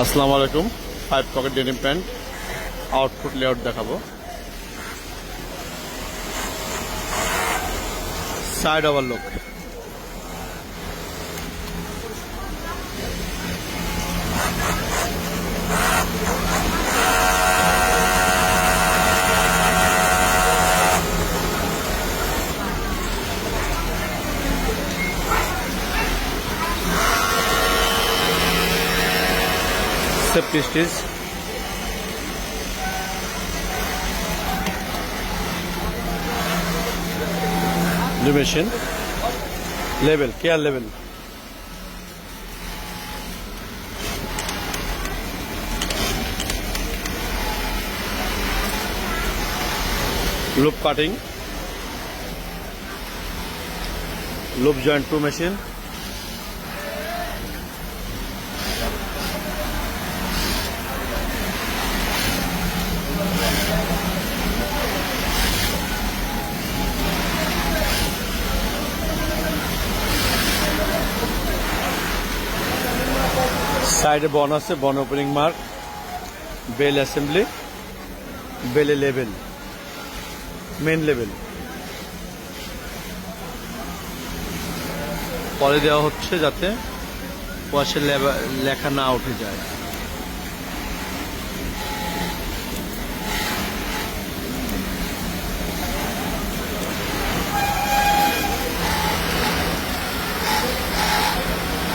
আসসালামু আলাইকুম। 5 pocket denim pant output layout দেখাবো। Side overlook, safety stitch, machine level, care level, loop cutting, loop joint 2 machine, সাইডে বন আছে, বন ওপেনিং মার্ক, বেল অ্যাসেম্বলি, বেলে লেভেল, মেন লেভেল পরে দেওয়া হচ্ছে যাতে ওয়াশের লেখা না উঠে যায়।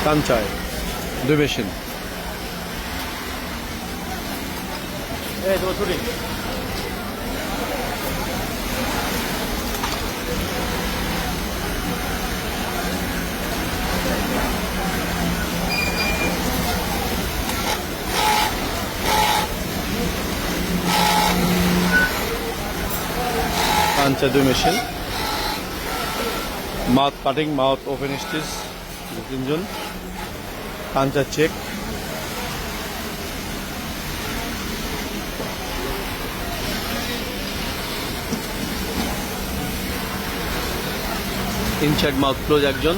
কাঞ্চায় 2 machine, Kancha 2 machine, mouth cutting, mouth open stitch 3 জন, Kancha check, inside mouth close 1 জন,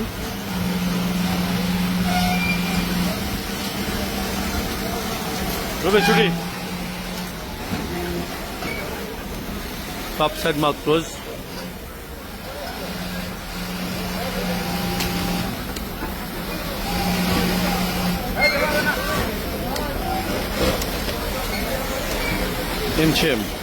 রবি ছুটি, top side mouth close, in shame.